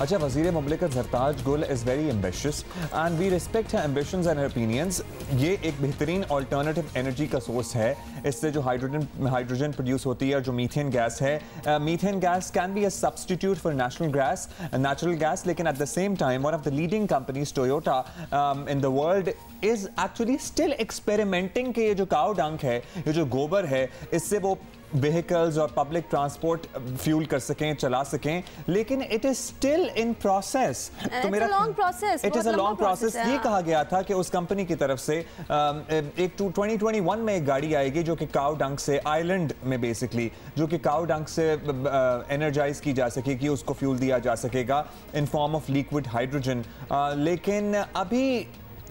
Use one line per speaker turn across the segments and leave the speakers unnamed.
अच्छा, वज़ीर मुमलिकत Zartaj Gul is very ambitious and we respect her ambitions and her opinions. ये एक बेहतरीन अल्टरनेटिव एनर्जी का सोर्स है। इससे जो हाइड्रोजन प्रोड्यूस होती है और जो मीथेन गैस है, methane gas can be a substitute for natural gas, लेकिन at the same time one of the leading companies Toyota in the world is actually still experimenting कि ये जो काऊ डंक है, ये जो गोबर है, इससे वो व्हीकल्स और पब्लिक ट्रांसपोर्ट फ्यूल कर सकें, चला सकें, लेकिन it is still in process. तो मेरा it is a long process. ये कहा गया था कि उस कंपनी की तरफ से एक 2021 में एक गाड़ी आएगी जो कि काऊ डंक से, आइलैंड में बेसिकली, जो कि काऊ डंक से एनर्जाइज की जा सकेगी, उसको फ्यूल दिया जा सकेगा in form of liquid hydrogen. लेकिन अभी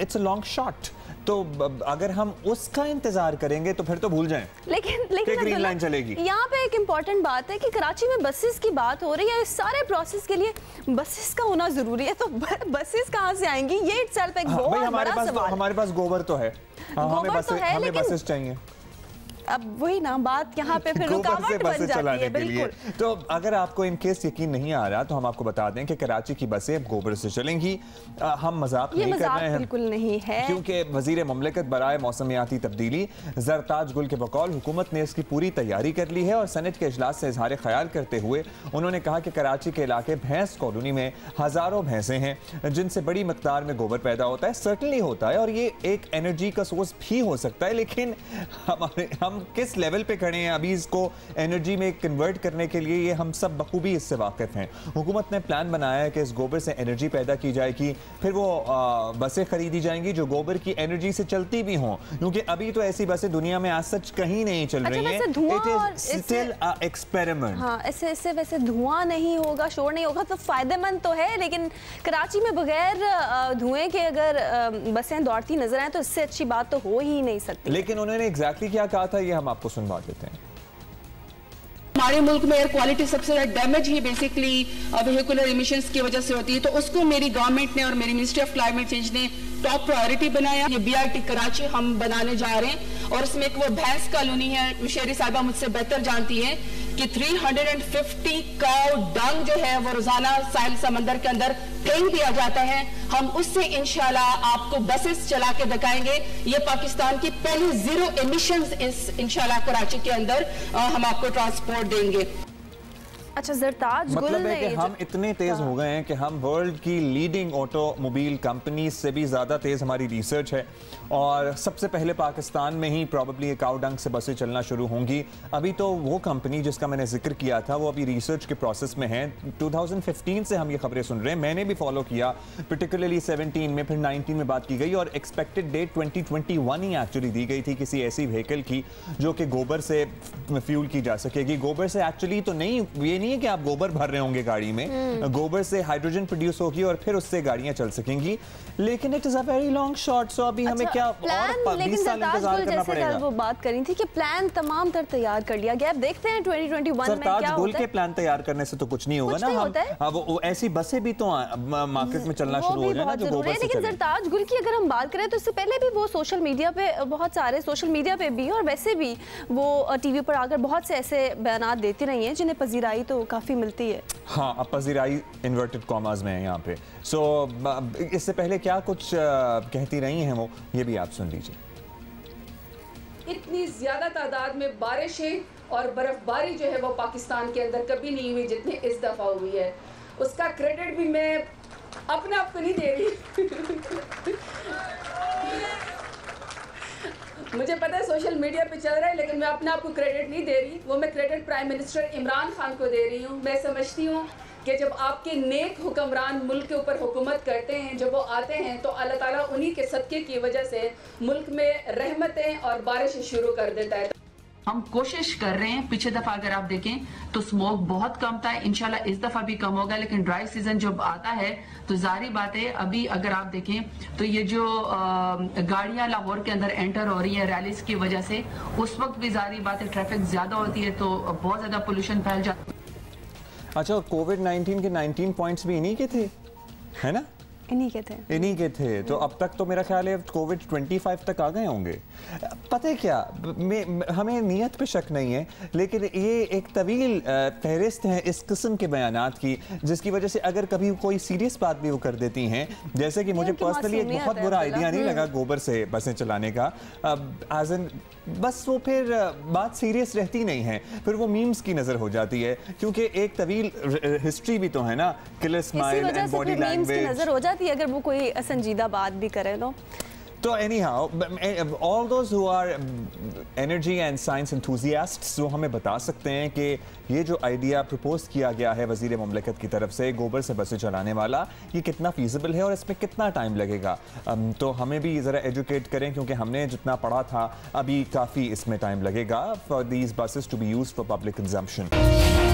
इट्स अ लॉन्ग शॉट, तो अगर हम उसका इंतजार करेंगे तो फिर तो भूल जाएं।
लेकिन
ग्रीन लाइन चलेगी।
यहाँ पे एक इम्पॉर्टेंट बात है कि कराची में बसेस की बात हो रही है, इस सारे प्रोसेस के लिए बसेस का होना जरूरी है, तो बसेस कहाँ से आएंगी, ये इटसेल्फ एक बहुत बड़ा सवाल है।
हमारे पास गोबर तो है, हमें बसेस चाहिए।
अब वही ना बात यहाँ पे फिर रुकावट बन जाती है। बिल्कुल।
तो अगर आपको इन केस यकीन नहीं आ रहा तो हम आपको बता दें कि कराची की बसें गोबर से चलेंगी। हम मजाक नहीं कर रहे हैं,
बिल्कुल नहीं है,
क्योंकि वजीर मुमलिकत बराए मौसमियाती तब्दीली ज़रताज गुल के बकौल हुकूमत ने इसकी पूरी तैयारी कर ली है और सेनेट के इजलास से इजहार ख्याल करते हुए उन्होंने कहा कि कराची के इलाके भैंस कॉलोनी में हज़ारों भैंसें हैं जिनसे बड़ी मकदार में गोबर पैदा होता है। सर्टनली होता है और ये एक एनर्जी का सोर्स भी हो सकता है, लेकिन हम किस लेवल पे खड़े हैं अभी इसको एनर्जी में कन्वर्ट करने के लिए, ये हम सब बखूबी इससे वाकिफ हैं। हुकूमत ने प्लान बनाया है कि इस गोबर से एनर्जी पैदा की जाएगी, फिर वो बसें खरीदी जाएंगी जो गोबर की एनर्जी से चलती भी हों, क्योंकि अभी तो ऐसी बसें दुनिया में आज सच कहीं नहीं चल रही हैं। It is still a experiment.
हाँ, इससे वैसे धुआं नहीं होगा, शोर नहीं होगा, तो फायदेमंद तो है, लेकिन कराची में बगैर धुएं के अगर बसें दौड़ती नजर आए तो इससे अच्छी बात तो हो ही नहीं सकती।
लेकिन उन्होंने एग्जैक्टली क्या कहा था, ये हम आपको सुनवा देते हैं।
हमारे मुल्क में एयर क्वालिटी सबसे ज्यादा डैमेज ही बेसिकली व्हीकुलर इमिशंस की वजह से होती है, तो उसको मेरी गवर्नमेंट ने और मेरी मिनिस्ट्री ऑफ क्लाइमेट चेंज ने टॉप प्रायोरिटी बनाया। ये बीआरटी कराची हम बनाने जा रहे हैं और उसमें एक वो भैंस कॉलोनी है, शेरी साहिबा मुझसे बेहतर जानती है कि 350 काउ डंग जो है वो रोजाना साहिल समंदर के अंदर फेंक दिया जाता है। हम उससे इंशाल्लाह आपको बसेस चला के दिखाएंगे। ये पाकिस्तान की पहली जीरो एमिशंस इस इंशाल्लाह कराची के अंदर हम आपको ट्रांसपोर्ट देंगे।
अच्छा, ज़रताज गुल
मतलब है कि हम इतने तेज हो गए हैं कि हम वर्ल्ड की लीडिंग ऑटोमोबाइल कंपनी से भी ज़्यादा तेज़ हमारी रिसर्च है और सबसे पहले पाकिस्तान में ही प्रॉबेबली एक काऊ डंक से बसें चलना शुरू होंगी। अभी तो वो कंपनी जिसका मैंने जिक्र किया था वो अभी रिसर्च के प्रोसेस में है। 2015 से हम ये खबरें सुन रहे हैं, मैंने भी फॉलो किया, पर्टिकुलरली 17 में, फिर 19 में बात की गई और एक्सपेक्टेड डेट 2021 ही एक्चुअली दी गई थी किसी ऐसी व्हीकल की जो कि गोबर से फ्यूल की जा सकेगी। गोबर से एक्चुअली तो नहीं, ये नहीं है कि आप गोबर भर रहे होंगे गाड़ी में, गोबर से हाइड्रोजन प्रोड्यूस होगी और फिर उससे गाड़ियां चल सकेंगी, लेकिन it is a very long shot. So अभी हमें क्या और 20 साल इंतजार करना पड़ेगा।
वो बात करी थी कि प्लान तमाम तर तैयार कर लिया गया, अब देखते हैं 2021 में क्या होता है।
गुल के प्लान तैयार करने से तो कुछ नहीं होगा ना, वो ऐसी बसें भी तो मार्केट में चलना शुरू हो जाए ना जो गोबर से चले।
लेकिन ज़रताज गुल की अगर हम बात करें तो इससे पहले भी वो सोशल मीडिया पे, बहुत सारे सोशल मीडिया पे भी और वैसे भी वो टीवी पर आकर बहुत से ऐसे बयान देती रही हैं जिन्हें पजीराई तो काफी मिलती है।
हाँ, अब पजीराई इन्वर्टेड कॉमास में है यहाँ पे। सो इससे पहले क्या कुछ कहती रही हैं वो, ये भी आप सुन लीजिए।
इतनी ज्यादा तादाद में बारिशें और बर्फबारी जो है वो पाकिस्तान के अंदर कभी नहीं हुई जितनी इस दफा हुई है। उसका क्रेडिट भी मैं अपने आप को नहीं दे रही मुझे पता है सोशल मीडिया पे चल रहा है, लेकिन मैं अपने आप को क्रेडिट नहीं दे रही। वो मैं credit prime minister Imran Khan को दे रही हूँ। मैं समझती हूँ कि जब आपके नेक हुक्मरान मुल्क के ऊपर हुकूमत करते हैं, जब वो आते हैं तो अल्लाह ताला उन्हीं के सदक़े की वजह से मुल्क में रहमतें और बारिश शुरू कर देता है।
हम कोशिश कर रहे हैं, पिछले दफा अगर आप देखें तो स्मोक बहुत कम था, इंशाल्लाह इस दफा भी कम होगा, लेकिन ड्राई सीजन जब आता है तो जारी बात है अभी अगर आप देखें तो ये जो गाड़ियां लाहौर के अंदर एंटर हो रही है रैलीज की वजह से, उस वक्त भी जारी बात है ट्रैफिक ज्यादा होती है तो बहुत ज्यादा पोल्यूशन फैल जाता है।
अच्छा, कोविड-19 के 19 पॉइंट्स भी इन्हीं के थे, है ना?
इन्हीं के थे।
तो अब तक तो मेरा ख्याल है कोविड 25 तक आ गए होंगे। पता है क्या, हमें नीयत पे शक नहीं है, लेकिन ये एक तवील फहरिस्त है इस किस्म के बयानात की, जिसकी वजह से अगर कभी कोई सीरियस बात भी वो कर देती हैं, जैसे कि मुझे पर्सनली एक बहुत बुरा आइडिया नहीं लगा गोबर से बसें चलाने का, एज एन बस वो फिर बात सीरियस रहती नहीं है, फिर वो मीम्स की नजर हो जाती है, क्योंकि एक तवील हिस्ट्री भी तो है ना, killer smile and body language
नजर हो जाती है अगर वो कोई संजीदा बात भी करे
तो anyhow, all those who are energy and science enthusiasts वो हमें बता सकते हैं कि ये जो आइडिया प्रपोज किया गया है वज़ीर मुमलिकत की तरफ से गोबर से बसें चलाने वाला, ये कितना फीजिबल है और इसमें कितना टाइम लगेगा। तो हमें भी ज़रा एजुकेट करें, क्योंकि हमने जितना पढ़ा था अभी काफ़ी इसमें टाइम लगेगा for these buses to be used for public consumption.